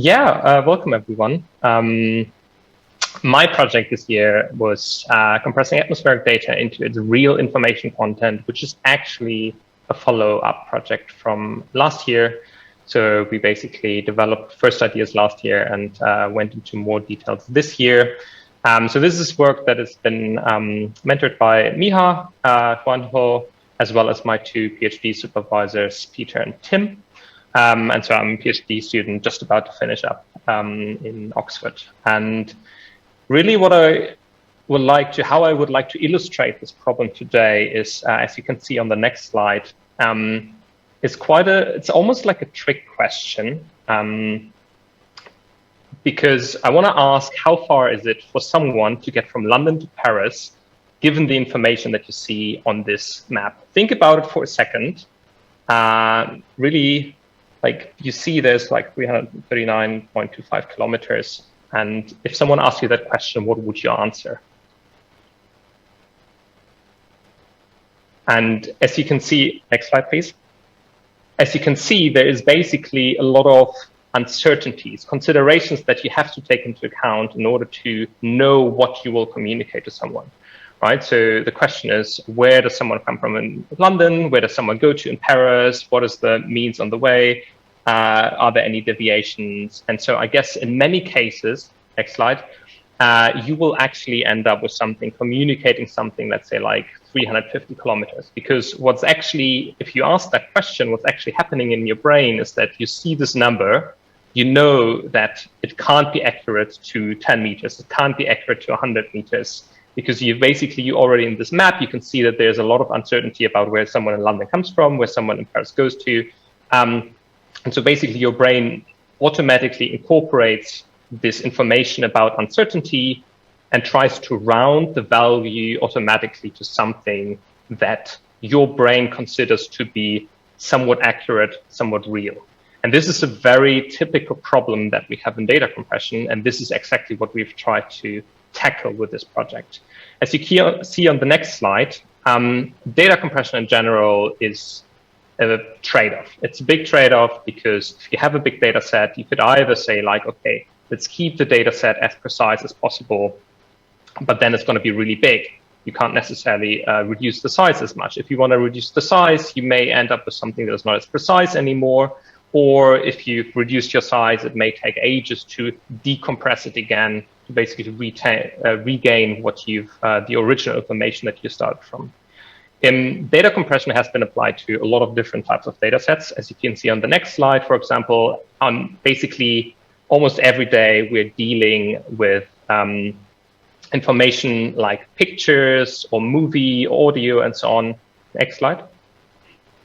Welcome everyone. My project this year was compressing atmospheric data into its real information content, which is actually a follow-up project from last year. So we basically developed first ideas last year and went into more details this year. So this is work that has been mentored by Miha Juanjo, as well as my two PhD supervisors, Peter and Tim. And so I'm a PhD student just about to finish up in Oxford. And really how I would like to illustrate this problem today is, as you can see on the next slide, it's almost like a trick question, because I want to ask, how far is it for someone to get from London to Paris, given the information that you see on this map? Think about it for a second. Really, like you see there's like 339.25 kilometers. And if someone asks you that question, what would you answer? And as you can see, next slide, please. As you can see, there is basically a lot of uncertainties, considerations that you have to take into account in order to know what you will communicate to someone, right? So the question is, where does someone come from in London? Where does someone go to in Paris? What is the means on the way? Are there any deviations? And so I guess in many cases, next slide, you will actually end up with something, communicating something, let's say like 350 kilometers. Because what's actually, if you ask that question, what's actually happening in your brain is that you see this number, you know that it can't be accurate to 10 meters, it can't be accurate to 100 meters, because you already in this map, you can see that there's a lot of uncertainty about where someone in London comes from, where someone in Paris goes to. And so basically your brain automatically incorporates this information about uncertainty and tries to round the value automatically to something that your brain considers to be somewhat accurate, somewhat real. And this is a very typical problem that we have in data compression. And this is exactly what we've tried to tackle with this project. As you see on the next slide, data compression in general is a trade-off. It's a big trade-off because if you have a big data set, you could either say like, okay, let's keep the data set as precise as possible, but then it's going to be really big. You can't necessarily reduce the size as much. If you want to reduce the size, you may end up with something that is not as precise anymore. Or if you've reduced your size, it may take ages to decompress it again, to basically regain what the original information that you started from. Data compression has been applied to a lot of different types of data sets. As you can see on the next slide, for example, basically almost every day we're dealing with information like pictures or movie, audio, and so on. Next slide.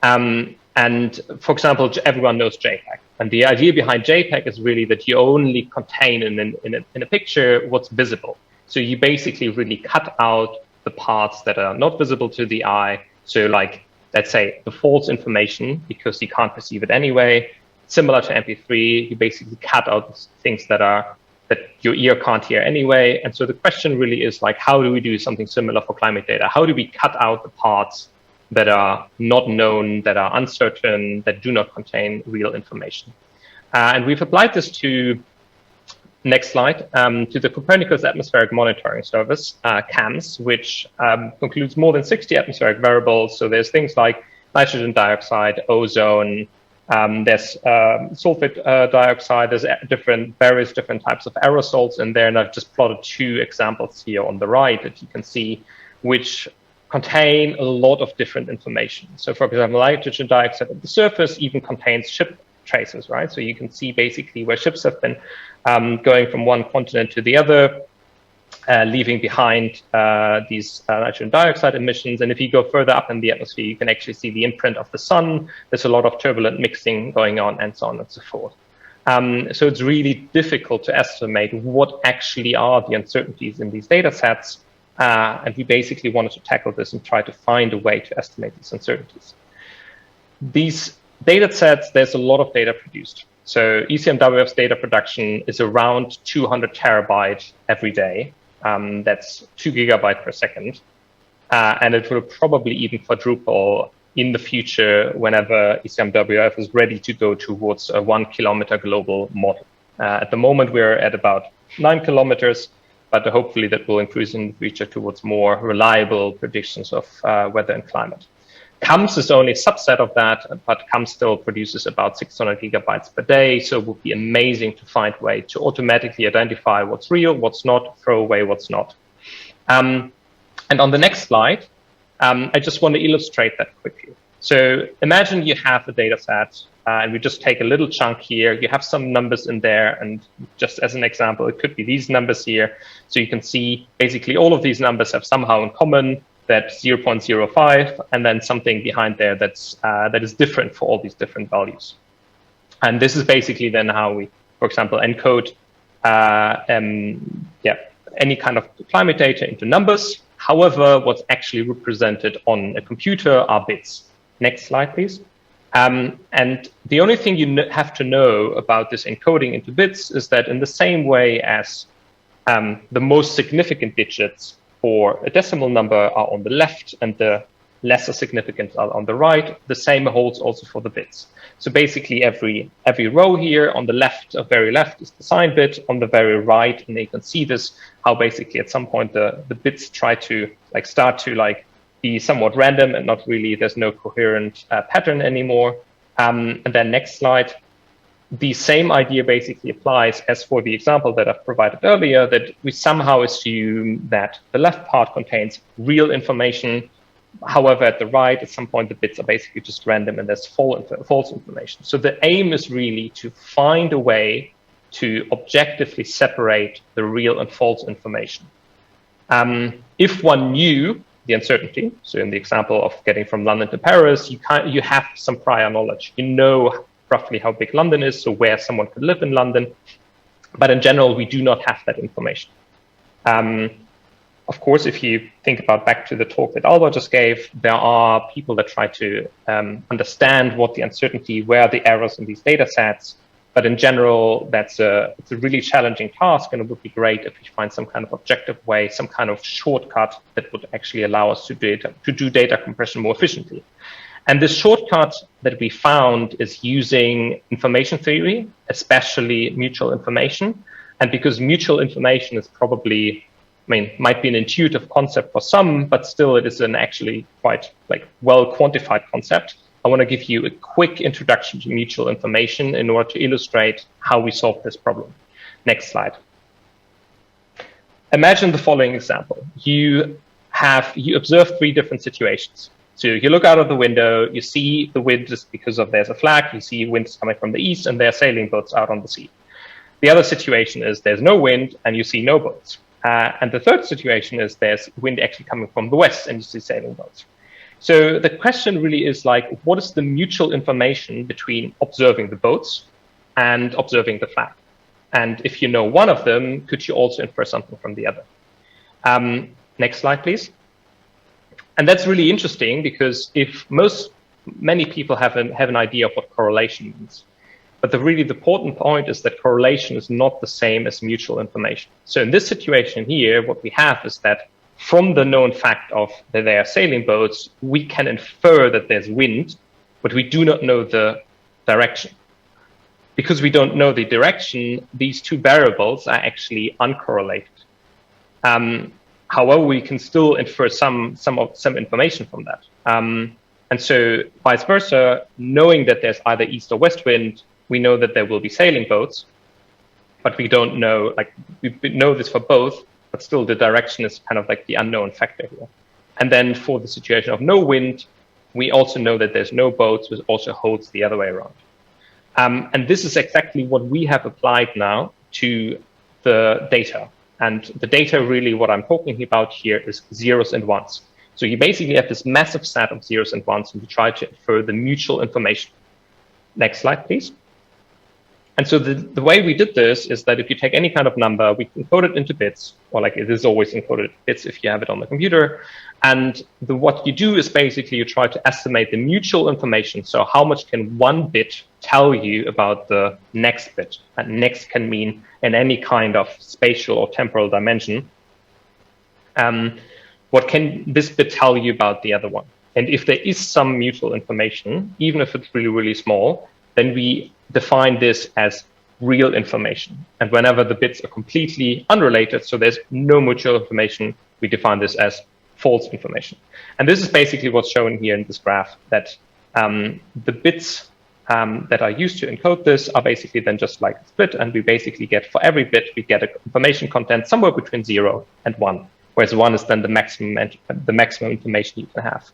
And for example, everyone knows JPEG. And the idea behind JPEG is really that you only contain in a picture what's visible. So you basically really cut out the parts that are not visible to the eye. So like, let's say the false information, because you can't perceive it anyway. Similar to MP3, you basically cut out things that your ear can't hear anyway. And so the question really is like, how do we do something similar for climate data? How do we cut out the parts that are not known, that are uncertain, that do not contain real information? And we've applied this to, next slide, to the Copernicus Atmospheric Monitoring Service, CAMS, which includes more than 60 atmospheric variables. So there's things like nitrogen dioxide, ozone, there's sulfate dioxide, there's various different types of aerosols in there. And I've just plotted two examples here on the right that you can see, which contain a lot of different information. So for example, nitrogen dioxide at the surface even contains ship traces, right? So you can see basically where ships have been going from one continent to the other, leaving behind these nitrogen dioxide emissions. And if you go further up in the atmosphere, you can actually see the imprint of the sun. There's a lot of turbulent mixing going on, and so on and so forth. So it's really difficult to estimate what actually are the uncertainties in these data sets. And we basically wanted to tackle this and try to find a way to estimate these uncertainties. These data sets, there's a lot of data produced. So ECMWF's data production is around 200 terabytes every day. That's 2 gigabytes per second. And it will probably even quadruple in the future whenever ECMWF is ready to go towards a 1 kilometer global model. At the moment, we're at about 9 kilometers, but hopefully that will increase in the future towards more reliable predictions of weather and climate. CAMS is only a subset of that, but CAMS still produces about 600 gigabytes per day. So it would be amazing to find a way to automatically identify what's real, what's not, throw away what's not. And on the next slide, I just want to illustrate that quickly. So imagine you have a data set, and we just take a little chunk here. You have some numbers in there, and just as an example, it could be these numbers here. So you can see basically all of these numbers have somehow in common that 0.05, and then something behind there that is different for all these different values. And this is basically then how we, for example, encode any kind of climate data into numbers. However, what's actually represented on a computer are bits. Next slide, please. And the only thing you have to know about this encoding into bits is that in the same way as the most significant digits for a decimal number are on the left and the lesser significant are on the right, the same holds also for the bits. So basically every row here on the left, very left, is the sign bit, on the very right, and you can see this, how basically at some point the bits try to start to be somewhat random and not really, there's no coherent pattern anymore. And then next slide. The same idea basically applies as for the example that I've provided earlier, that we somehow assume that the left part contains real information. However, at the right, at some point, the bits are basically just random and there's false information. So the aim is really to find a way to objectively separate the real and false information. If one knew the uncertainty, so in the example of getting from London to Paris, you have some prior knowledge. You know roughly how big London is, so where someone could live in London. But in general, we do not have that information. Of course, if you think about back to the talk that Alba just gave, there are people that try to understand what the uncertainty, where are the errors in these data sets. But in general, it's a really challenging task, and it would be great if we find some kind of objective way, some kind of shortcut that would actually allow us to do data compression more efficiently. And the shortcut that we found is using information theory, especially mutual information. And because mutual information is probably, might be an intuitive concept for some, but still it is an actually quite well quantified concept. I want to give you a quick introduction to mutual information in order to illustrate how we solve this problem. Next slide. Imagine the following example. You observe 3 different situations. So you look out of the window, you see the wind just because there's a flag, you see winds coming from the east and there are sailing boats out on the sea. The other situation is there's no wind and you see no boats. And the third situation is there's wind actually coming from the west and you see sailing boats. So the question really is what is the mutual information between observing the boats and observing the flag? And if you know one of them, could you also infer something from the other? Next slide, please. And that's really interesting because many people have an idea of what correlation means. But the really important point is that correlation is not the same as mutual information. So in this situation here, what we have is that from the known fact of that there are sailing boats, we can infer that there's wind, but we do not know the direction. Because we don't know the direction, these 2 variables are actually uncorrelated. However, we can still infer some information from that. And so vice versa, knowing that there's either east or west wind, we know that there will be sailing boats, but we don't know, we know this for both, but still the direction is kind of the unknown factor here. And then for the situation of no wind, we also know that there's no boats, which also holds the other way around. And this is exactly what we have applied now to the data. And the data, really, what I'm talking about here is zeros and ones. So you basically have this massive set of zeros and ones, and you try to infer the mutual information. Next slide, please. And so the way we did this is that if you take any kind of number, we encode it into bits, or it is always encoded in bits if you have it on the computer. And what you do is basically you try to estimate the mutual information. So how much can one bit tell you about the next bit? And next can mean in any kind of spatial or temporal dimension. What can this bit tell you about the other one? And if there is some mutual information, even if it's really, really small, then we define this as real information. And whenever the bits are completely unrelated, so there's no mutual information, we define this as false information. And this is basically what's shown here in this graph, that the bits that are used to encode this are basically then just like a split, and we basically get, for every bit, we get an information content somewhere between 0 and 1, whereas 1 is then the maximum information you can have.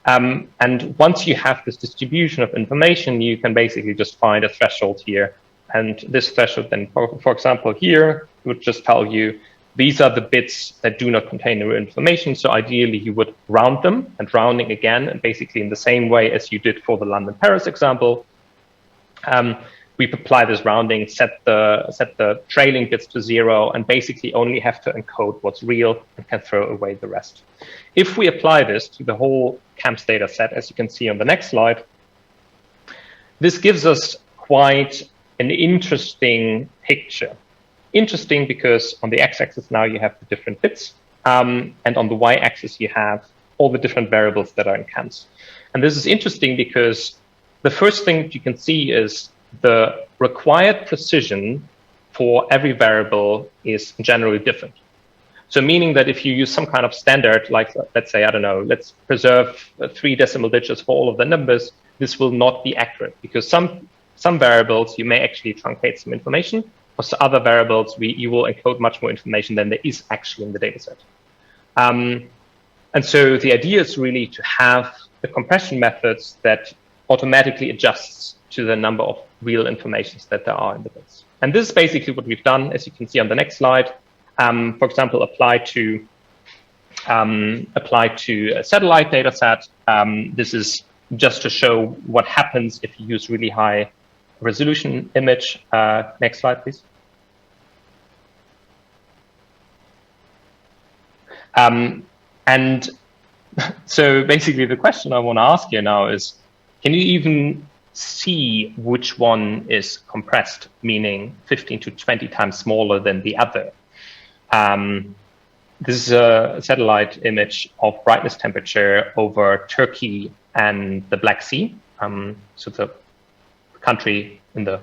And once you have this distribution of information, you can basically just find a threshold here. And this threshold then, for example, here would just tell you these are the bits that do not contain the real information. So ideally, you would round them, and rounding again, and basically in the same way as you did for the London-Paris example, we apply this rounding, set the trailing bits to 0, and basically only have to encode what's real and can throw away the rest. If we apply this to the whole CAMPS data set, as you can see on the next slide, this gives us quite an interesting picture. Interesting because on the x-axis now you have the different bits, and on the y-axis you have all the different variables that are in CAMPS. And this is interesting because the first thing you can see is the required precision for every variable is generally different. So meaning that if you use some kind of standard, like let's say, I don't know, let's preserve 3 decimal digits for all of the numbers, this will not be accurate because some variables you may actually truncate some information. For other variables, you will encode much more information than there is actually in the data set. And so the idea is really to have the compression methods that automatically adjusts to the number of real informations that there are in the bits. And this is basically what we've done, as you can see on the next slide. For example, apply to a satellite data set. This is just to show what happens if you use really high resolution image. Next slide, please. And so basically the question I want to ask you now is, can you even see which one is compressed, meaning 15 to 20 times smaller than the other? This is a satellite image of brightness temperature over Turkey and the Black Sea. So the country in the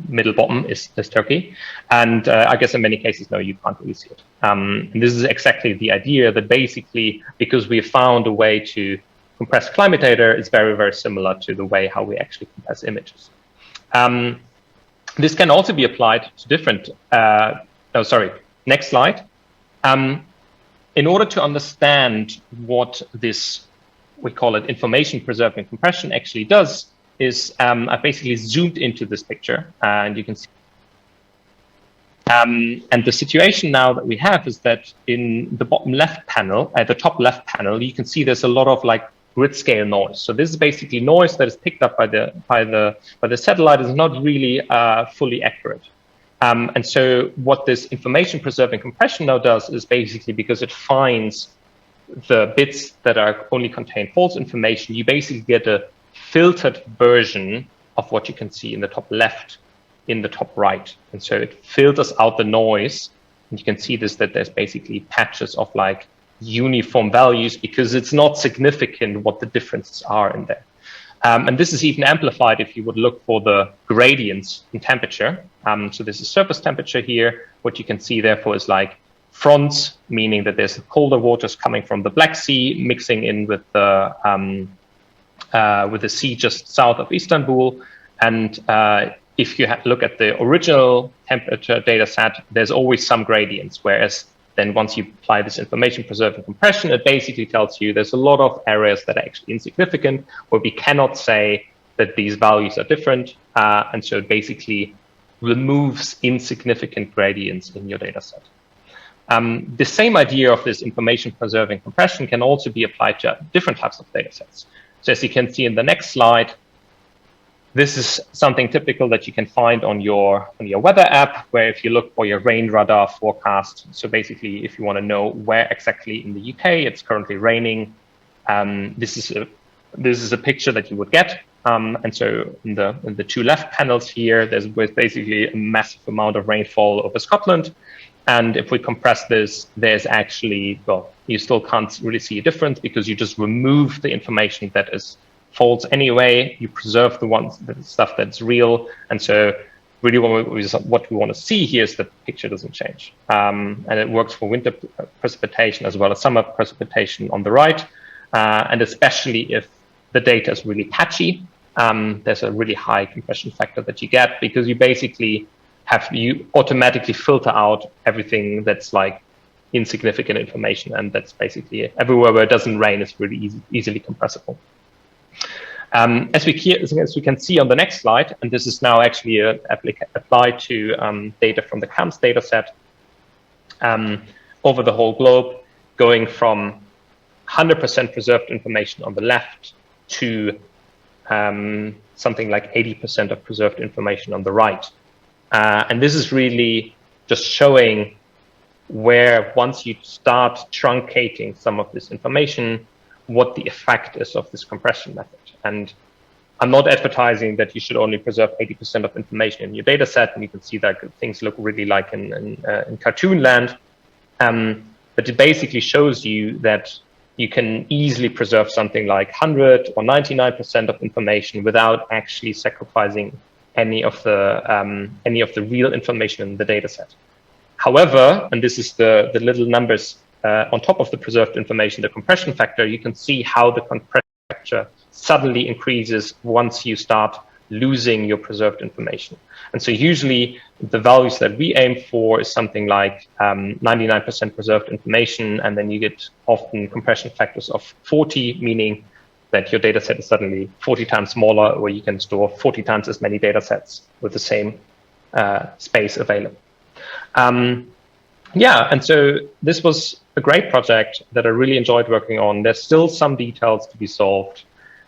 middle bottom is Turkey. And I guess in many cases, no, you can't really see it. And this is exactly the idea that basically, because we found a way to compress climate data, is very, very similar to the way how we actually compress images. This can also be applied to different, next slide. In order to understand what this, we call it information preserving compression, actually does, is I basically zoomed into this picture, and you can see. And the situation now that we have is that in the bottom left panel, at the top left panel, you can see there's a lot of like grid scale noise. So this is basically noise that is picked up by the satellite, is not really fully accurate. And so what this information preserving compression now does is basically, because it finds the bits that are only contain false information, you basically get a filtered version of what you can see in the top left, in the top right. And so it filters out the noise. And you can see this, that there's basically patches of like uniform values because it's not significant what the differences are in there. And this is even amplified if you would look for the gradients in temperature. So this is surface temperature here. What you can see therefore is like fronts, meaning that there's colder waters coming from the Black Sea mixing in with the sea just south of Istanbul. And if you look at the original temperature data set, there's always some gradients, whereas then once you apply this information preserving compression, it basically tells you there's a lot of areas that are actually insignificant, where we cannot say that these values are different. And so it basically removes insignificant gradients in your data set. The same idea of this information preserving compression can also be applied to different types of data sets. So as you can see in the next slide, this is something typical that you can find on your weather app, where if you look for your rain radar forecast, so basically if you want to know where exactly in the UK it's currently raining, this is a picture that you would get. And so in the two left panels here, there's basically a massive amount of rainfall over Scotland. And if we compress this, there's actually, well, you still can't really see a difference because you just remove the information that is false anyway. You preserve the stuff that's real. And so really what we want to see here is that the picture doesn't change. And it works for winter precipitation as well as summer precipitation on the right. And especially if the data is really patchy, there's a really high compression factor that you get, because you basically you automatically filter out everything that's like insignificant information, and that's basically everywhere where it doesn't rain is really easily compressible. As we can see on the next slide, and this is now actually applied to data from the CAMS data set over the whole globe, going from 100% preserved information on the left to something like 80% of preserved information on the right. And this is really just showing where, once you start truncating some of this information, what the effect is of this compression method. And I'm not advertising that you should only preserve 80% of information in your data set, and you can see that things look really like in cartoon land. But it basically shows you that you can easily preserve something like 100 or 99% of information without actually sacrificing any of the real information in the data set. However, and this is the little numbers on top of the preserved information, the compression factor, you can see how the compression factor suddenly increases once you start losing your preserved information. And so usually the values that we aim for is something like 99% preserved information, and then you get often compression factors of 40, meaning that your data set is suddenly 40 times smaller, or you can store 40 times as many data sets with the same space available. Yeah, and so this was a great project that I really enjoyed working on. There's still some details to be solved.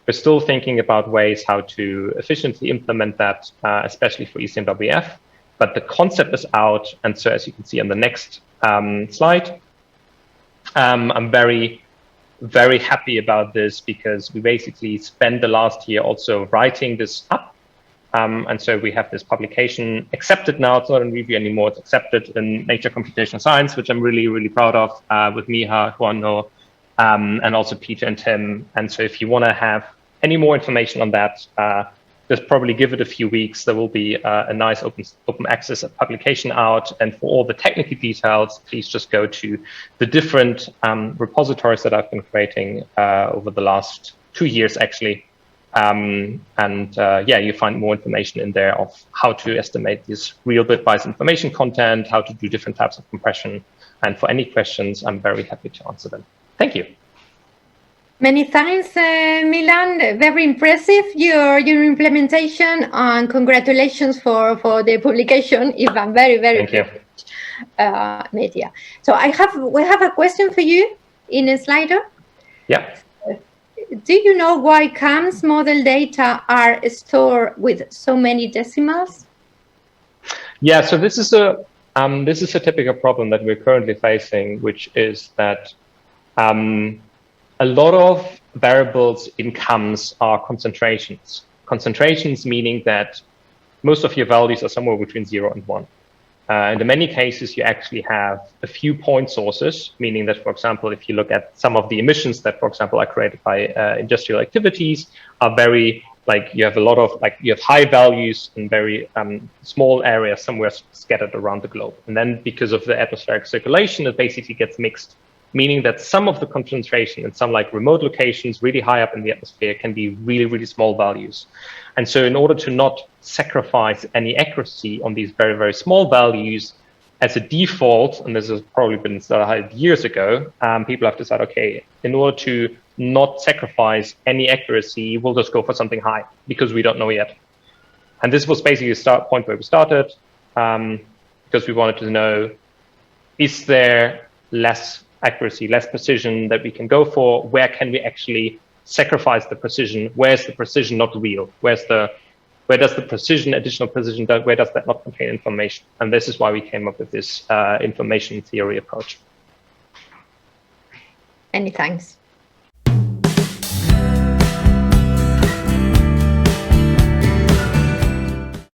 We're still thinking about ways how to efficiently implement that, especially for ECMWF, but the concept is out. And so as you can see on the next slide, I'm very, very happy about this, because we basically spent the last year also writing this up. And so we have this publication accepted now. It's not in review anymore. It's accepted in Nature Computational Science, which I'm really, really proud of, with Miha, Juano, and also Peter and Tim. And so if you want to have any more information on that, just probably give it a few weeks. There will be a nice open access publication out. And for all the technical details, please just go to the different repositories that I've been creating over the last 2 years, actually. Yeah, you find more information in there of how to estimate this real bitwise information content, how to do different types of compression. And for any questions, I'm very happy to answer them. Thank you. Many thanks, Milan. Very impressive, your implementation, and congratulations for the publication. Ivan, very, very thank you. Media. So we have a question for you in a slider. Yeah. Do you know why CAMS model data are stored with so many decimals? Yeah, so this is a typical problem that we're currently facing, which is that a lot of variables in CAMS are concentrations. Concentrations meaning that most of your values are somewhere between 0 and 1. And in many cases, you actually have a few point sources, meaning that, for example, if you look at some of the emissions that, for example, are created by industrial activities, are very, like, you have a lot of, like, you have high values in very small areas somewhere scattered around the globe. And then because of the atmospheric circulation, it basically gets mixed, meaning that some of the concentration in some, like, remote locations really high up in the atmosphere can be really, really small values. And so in order to not sacrifice any accuracy on these very, very small values, as a default, and this has probably been started years ago, people have decided, okay, in order to not sacrifice any accuracy, we'll just go for something high, because we don't know yet. And this was basically the start point where we started, because we wanted to know, is there less accuracy, less precision that we can go for? Where can we actually sacrifice the precision? Where's the precision not real? Where does the precision, additional precision, where does that not contain information? And this is why we came up with this information theory approach. Many thanks.